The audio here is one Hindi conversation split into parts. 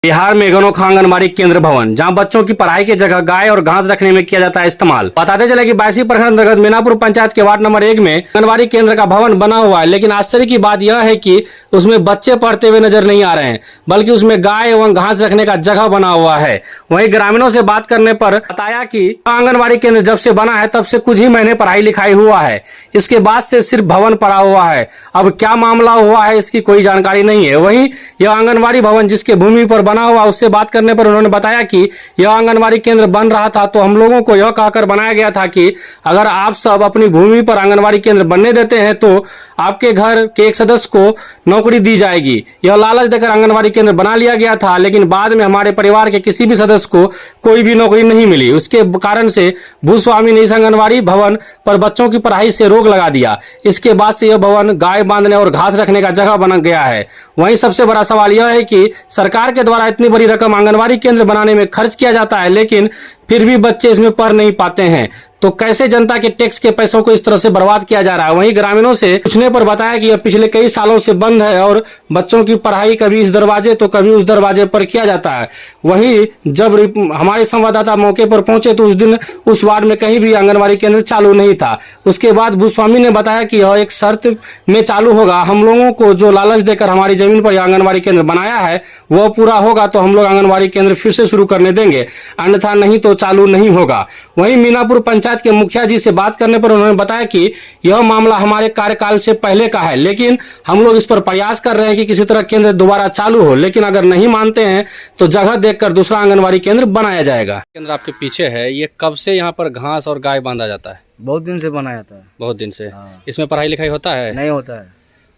बिहार में अनोखा आंगनबाड़ी केंद्र भवन, जहां बच्चों की पढ़ाई की जगह गाय और घास रखने में किया जाता है इस्तेमाल। बताते चले कि बायसी प्रखंड अंतर्गत मीनापुर पंचायत के वार्ड नंबर 1 में आंगनबाड़ी केंद्र का भवन बना हुआ है, लेकिन आश्चर्य की बात यह है कि उसमें बच्चे पढ़ते हुए नजर नहीं आ रहे हैं, बल्कि उसमें गाय एवं घास रखने का जगह बना हुआ है। वहीं ग्रामीणों से बात करने पर बताया कि आंगनबाड़ी केंद्र जब से बना है तब से कुछ ही महीने पढ़ाई लिखाई हुआ है, इसके बाद से सिर्फ भवन पड़ा हुआ है। अब क्या मामला हुआ है इसकी कोई जानकारी नहीं है। वहीं यह आंगनबाड़ी भवन जिसके भूमि पर बना हुआ, उससे बात करने पर उन्होंने बताया कि यह आंगनबाड़ी केंद्र बन रहा था तो हम लोगों को यह कहकर बनाया गया था कि अगर आप सब अपनी भूमि पर आंगनबाड़ी केंद्र बनने देते हैं तो आपके घर के एक सदस्य को नौकरी दी जाएगी। यह लालच देकर आंगनबाड़ी केंद्र बना लिया गया था, लेकिन बाद में हमारे परिवार के किसी भी सदस्य को कोई भी नौकरी नहीं मिली। उसके कारण से भूस्वामी ने इस आंगनबाड़ी भवन पर बच्चों की पढ़ाई से रोक लगा दिया। इसके बाद से यह भवन गाय बांधने और घास रखने का जगह बन गया है। वहीं सबसे बड़ा सवाल यह है कि सरकार के द्वारा इतनी बड़ी रकम आंगनबाड़ी केंद्र बनाने में खर्च किया जाता है, लेकिन फिर भी बच्चे इसमें पढ़ नहीं पाते हैं, तो कैसे जनता के टैक्स के पैसों को इस तरह से बर्बाद किया जा रहा है। वहीं ग्रामीणों से पूछने पर बताया कि यह पिछले कई सालों से बंद है और बच्चों की पढ़ाई कभी इस दरवाजे तो कभी उस दरवाजे पर किया जाता है। वहीं जब हमारे संवाददाता मौके पर पहुंचे तो उस दिन उस वार्ड में कहीं भी आंगनबाड़ी केंद्र चालू नहीं था। उसके बाद भूस्वामी ने बताया कि यह एक शर्त में चालू होगा, हम लोगों को जो लालच देकर हमारी जमीन पर आंगनबाड़ी केंद्र बनाया है वह पूरा होगा तो हम लोग आंगनबाड़ी केंद्र फिर से शुरू करने देंगे, अन्यथा नहीं तो चालू नहीं होगा। वहीं मीनापुर पंचायत के मुखिया जी से बात करने पर उन्होंने बताया कि यह मामला हमारे कार्यकाल से पहले का है, लेकिन हम लोग इस पर प्रयास कर रहे हैं कि किसी तरह केंद्र दोबारा चालू हो, लेकिन अगर नहीं मानते हैं तो जगह देखकर दूसरा आंगनबाड़ी केंद्र बनाया जाएगा। केंद्र आपके पीछे है, ये कब से यहाँ पर घास और गाय बांधा जाता है? बहुत दिन से बनाया था। बहुत दिन से। हाँ। इसमें पढ़ाई लिखाई होता है? नहीं होता है।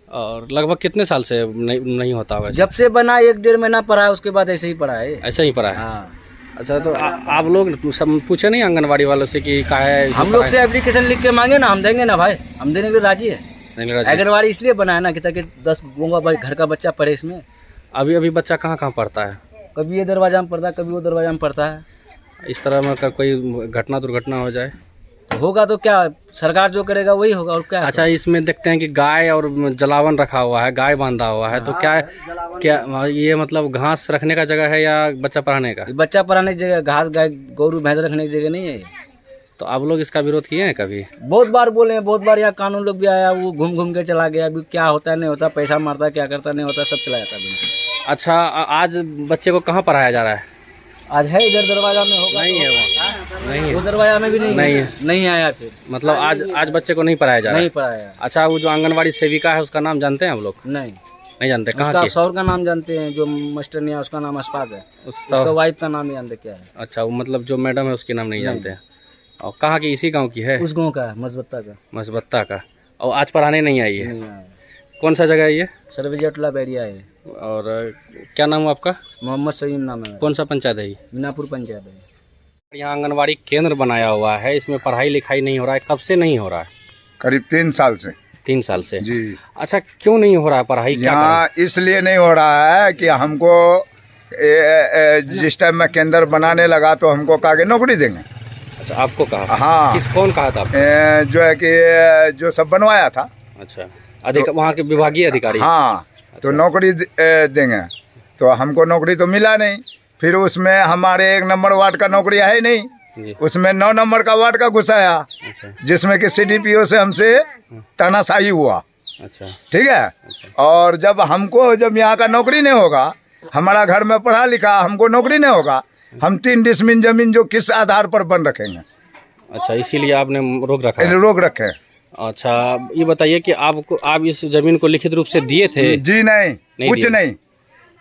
और लगभग कितने साल से नहीं होता होगा? जब से बना 1-1.5 महीना पढ़ा है, उसके बाद ऐसे ही पढ़ा है। ऐसा ही पढ़ा है? हाँ। अच्छा, तो आप लोग सब पूछे नहीं आंगनबाड़ी वालों से कि क्या है? हम लोग से एप्लीकेशन लिख के मांगे ना, हम देंगे ना भाई, हम देने के लिए राजी है। आंगनबाड़ी इसलिए बनाया ना कि ताकि 10 गोंगा भाई घर का बच्चा पढ़े इसमें। अभी बच्चा कहाँ कहाँ पढ़ता है? कभी ये दरवाजा में पढ़ता है, कभी वो दरवाजा में पढ़ता है। इस तरह में कोई घटना दुर्घटना हो जाए तो होगा तो क्या, सरकार जो करेगा वही होगा, और क्या। अच्छा, इसमें देखते हैं कि गाय और जलावन रखा हुआ है, गाय बांधा हुआ है, तो क्या ये मतलब घास रखने का जगह है या बच्चा पढ़ाने का? बच्चा पढ़ाने की जगह, घास गाय गोरू भैंस रखने की जगह नहीं है। तो आप लोग इसका विरोध किए हैं कभी? बहुत बार बोले हैं, बहुत बार यहाँ कानून लोग भी आया, वो घूम घूम के चला गया। अभी क्या होता है नहीं होता, पैसा मारता है, क्या करता नहीं होता, सब चला जाता है। अच्छा, आज बच्चे को कहाँ पढ़ाया जा रहा है? आज है इधर दरवाजा में, होगा नहीं है वहाँ? नहीं है, वो दरवाजा में भी नहीं है। नहीं आया फिर मतलब आज बच्चे को नहीं पढ़ाया जा रहा है? नहीं पढ़ाया। अच्छा, वो जो आंगनबाड़ी सेविका है उसका नाम जानते हैं आप लोग? नहीं जानते। कहाँ की? सौर का नाम जानते हैं, जो मास्टरनी है उसका नाम अशफाक है, उसका वाइफ का नाम नहीं जानते क्या है। अच्छा, वो मतलब जो मैडम है उसके नाम नहीं जानते हैं। और कहाँ की? इसी गांव की है? उस गांव का, मसबत्ता का। और आज पढ़ाने नहीं आई है? नहीं आया। कौन सा जगह है ये? सरविजटला बैरिया है। और क्या नाम है आपका? मोहम्मद सईम नाम है। कौन सा पंचायत है ये? मीनापुर पंचायत है। यहाँ आंगनबाड़ी केंद्र बनाया हुआ है, इसमें पढ़ाई लिखाई नहीं हो रहा है, कब से नहीं हो रहा है? करीब 3 साल से। 3 साल से जी। अच्छा, क्यों नहीं हो रहा है पढ़ाई? यहाँ इसलिए नहीं हो रहा है कि हमको जिस टाइम में केंद्र बनाने लगा तो हमको कहा कि नौकरी देंगे। अच्छा, आपको कहा? हाँ। कौन कहा था? जो है कि जो सब बनवाया था। अच्छा, वहाँ के विभागीय अधिकारी? हाँ। तो नौकरी देंगे, तो हमको नौकरी तो मिला नहीं। फिर उसमें हमारे 1 नंबर वार्ड का नौकरी है ही नहीं, उसमें 9 नंबर का वार्ड का घुसाया। अच्छा। जिसमें कि CDPO से हमसे तानाशाही हुआ। अच्छा, ठीक है। अच्छा। और जब यहाँ का नौकरी नहीं होगा, हमारा घर में पढ़ा लिखा, हमको नौकरी नहीं होगा, हम 3 डिसमिन जमीन जो किस आधार पर बन रखेंगे? अच्छा, इसीलिए आपने रोक रखा है? रोक रखे। अच्छा, ये बताइए कि आप इस जमीन को लिखित रूप से दिए थे? जी नहीं कुछ नहीं।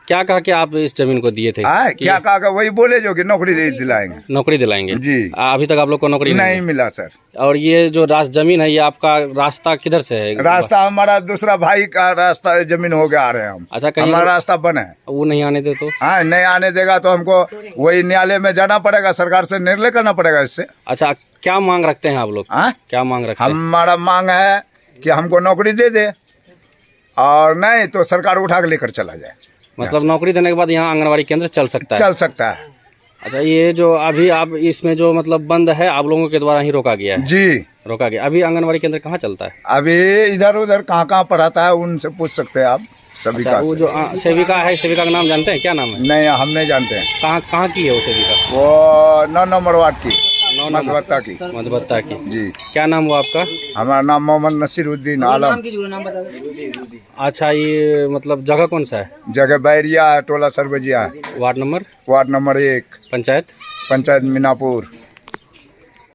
क्या कहा कि आप इस जमीन को दिए थे? क्या कहा? वही बोले जो कि नौकरी दिलाएंगे। नौकरी दिलाएंगे जी। अभी तक आप लोग को नौकरी नहीं मिला सर। और ये जो जमीन है, ये आपका रास्ता किधर से है? रास्ता हमारा दूसरा भाई का रास्ता जमीन हो गया आ रहे हैं हम। अच्छा, हमारा रास्ता बना है, वो नहीं आने दे तो? हाँ, नहीं आने देगा तो हमको वही न्यायालय में जाना पड़ेगा, सरकार से निर्णय करना पड़ेगा इससे। अच्छा, क्या मांग रखते हैं आप लोग? क्या मांग रखते हैं? हमारा मांग है कि हमको नौकरी दे दे, और नहीं तो सरकार उठा के लेकर चला जाए। मतलब नौकरी देने के बाद यहाँ आंगनबाड़ी केंद्र चल सकता है? चल सकता है। अच्छा, ये जो अभी आप इसमें जो मतलब बंद है, आप लोगों के द्वारा ही रोका गया है? जी, रोका गया। अभी आंगनबाड़ी केंद्र कहाँ चलता है? अभी इधर उधर कहाँ पढ़ाता है, उनसे पूछ सकते हैं आप। सभी अच्छा, का वो जो सेविका है, सेविका का नाम जानते हैं, क्या नाम है? नहीं, हम नहीं जानते हैं। कहाँ कहाँ की है वो सेविका? वो 9 नंबर वार्ड की, 9 नंबर मधुबत्ता की। मधुबत्ता की। जी, क्या नाम हुआ आपका? हमारा नाम मोहम्मद नसीरुद्दीन आलम। अच्छा, ये मतलब जगह कौन सा है? जगह बैरिया है, टोला सरबजिया है, ward number? Ward number 1, panchayat? Panchayat Minapur.